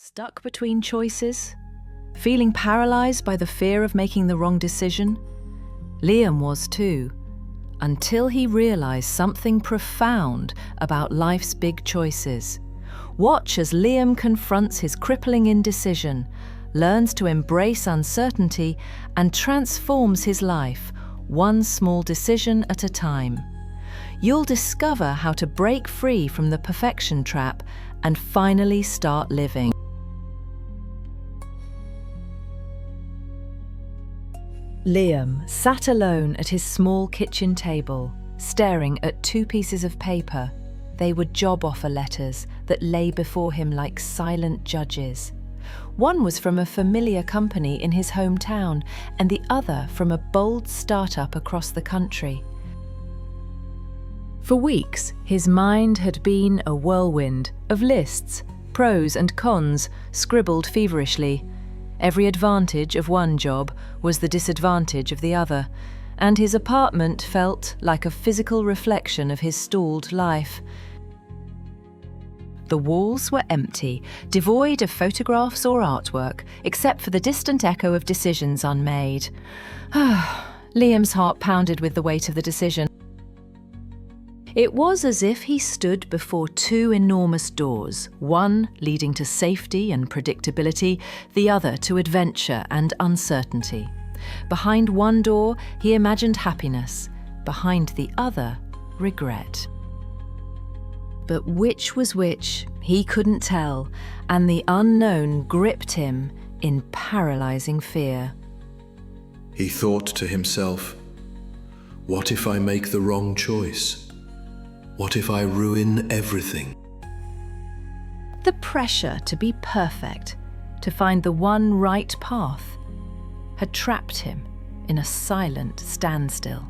Stuck between choices? Feeling paralyzed by the fear of making the wrong decision? Liam was too, until he realized something profound about life's big choices. Watch as Liam confronts his crippling indecision, learns to embrace uncertainty, and transforms his life, one small decision at a time. You'll discover how to break free from the perfection trap and finally start living. Liam sat alone at his small kitchen table, staring at two pieces of paper. They were job offer letters that lay before him like silent judges. One was from a familiar company in his hometown, and the other from a bold startup across the country. For weeks, his mind had been a whirlwind of lists, pros and cons, scribbled feverishly. Every advantage of one job was the disadvantage of the other, and his apartment felt like a physical reflection of his stalled life. The walls were empty, devoid of photographs or artwork, except for the distant echo of decisions unmade. Liam's heart pounded with the weight of the decision. It was as if he stood before two enormous doors, one leading to safety and predictability, the other to adventure and uncertainty. Behind one door, he imagined happiness. Behind the other, regret. But which was which, he couldn't tell, and the unknown gripped him in paralyzing fear. He thought to himself, "What if I make the wrong choice? What if I ruin everything?" The pressure to be perfect, to find the one right path, had trapped him in a silent standstill.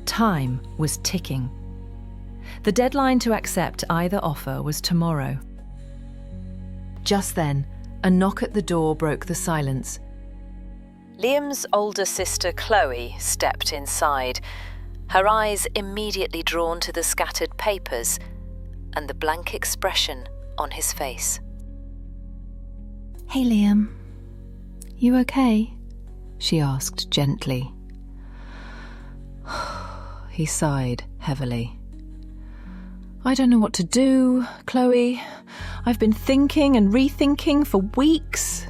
Time was ticking. The deadline to accept either offer was tomorrow. Just then, a knock at the door broke the silence. Liam's older sister Chloe stepped inside, her eyes immediately drawn to the scattered papers and the blank expression on his face. "Hey Liam, you okay?" she asked gently. He sighed heavily. "I don't know what to do, Chloe. I've been thinking and rethinking for weeks.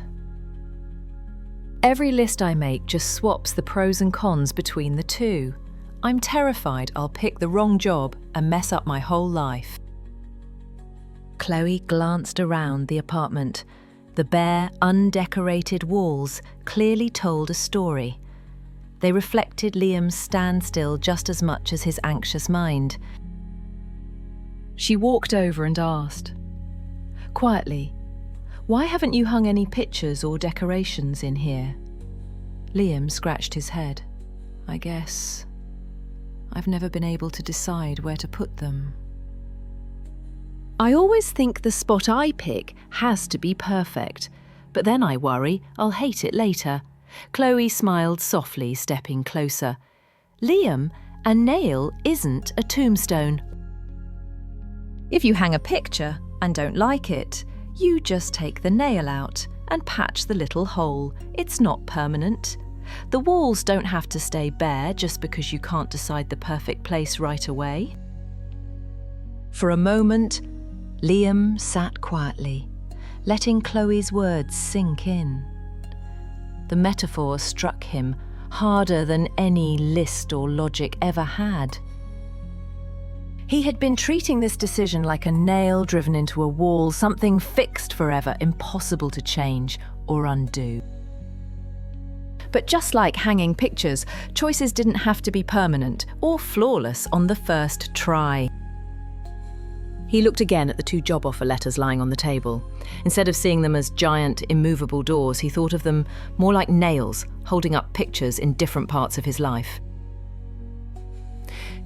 Every list I make just swaps the pros and cons between the two. I'm terrified I'll pick the wrong job and mess up my whole life." Chloe glanced around the apartment. The bare, undecorated walls clearly told a story. They reflected Liam's standstill just as much as his anxious mind. She walked over and asked, quietly, "Why haven't you hung any pictures or decorations in here?" Liam scratched his head. "I guess I've never been able to decide where to put them. I always think the spot I pick has to be perfect, but then I worry I'll hate it later." Chloe smiled softly, stepping closer. "Liam, a nail isn't a tombstone. If you hang a picture and don't like it, you just take the nail out and patch the little hole. It's not permanent. The walls don't have to stay bare just because you can't decide the perfect place right away." For a moment, Liam sat quietly, letting Chloe's words sink in. The metaphor struck him harder than any list or logic ever had. He had been treating this decision like a nail driven into a wall, something fixed forever, impossible to change or undo. But just like hanging pictures, choices didn't have to be permanent or flawless on the first try. He looked again at the two job offer letters lying on the table. Instead of seeing them as giant, immovable doors, he thought of them more like nails, holding up pictures in different parts of his life.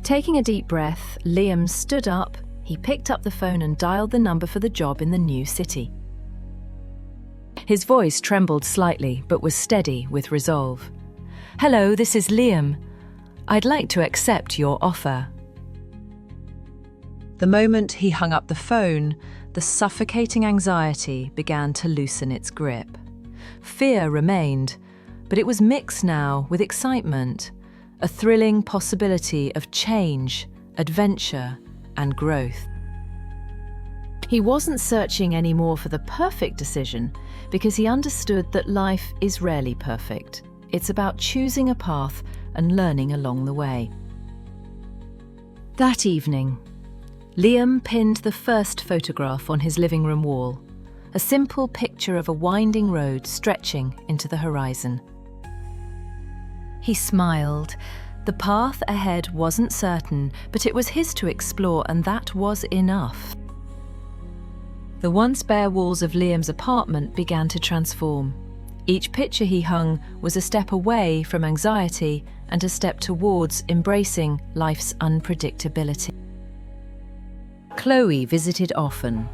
Taking a deep breath, Liam stood up. He picked up the phone and dialed the number for the job in the new city. His voice trembled slightly, but was steady with resolve. "Hello, this is Liam. I'd like to accept your offer." The moment he hung up the phone, the the suffocating anxiety began to loosen its grip. Fear remained, but it was mixed now with excitement, a thrilling possibility of change, adventure, and growth. He wasn't searching anymore for the perfect decision because he understood that life is rarely perfect. It's about choosing a path and learning along the way. That evening, Liam pinned the first photograph on his living room wall, a simple picture of a winding road stretching into the horizon. He smiled. The path ahead wasn't certain, but it was his to explore, and that was enough. The once bare walls of Liam's apartment began to transform. Each picture he hung was a step away from anxiety and a step towards embracing life's unpredictability. Chloe visited often,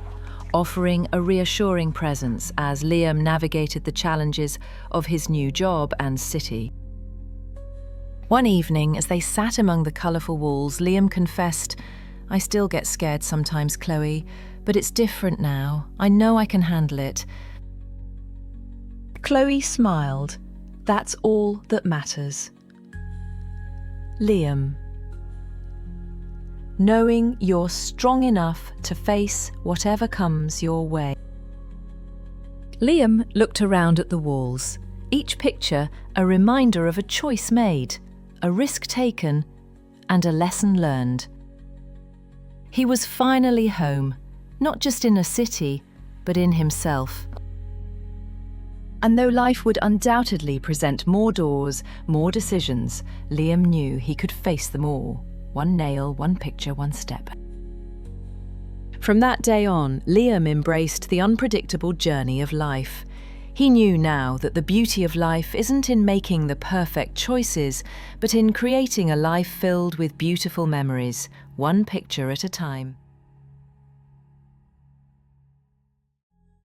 offering a reassuring presence as Liam navigated the challenges of his new job and city. One evening, as they sat among the colourful walls, Liam confessed, "I still get scared sometimes, Chloe, but it's different now. I know I can handle it." Chloe smiled. "That's all that matters." Liam. Knowing you're strong enough to face whatever comes your way. Liam looked around at the walls, each picture a reminder of a choice made, a risk taken, and a lesson learned. He was finally home, not just in a city, but in himself. And though life would undoubtedly present more doors, more decisions, Liam knew he could face them all. One nail, one picture, one step. From that day on, Liam embraced the unpredictable journey of life. He knew now that the beauty of life isn't in making the perfect choices, but in creating a life filled with beautiful memories, one picture at a time.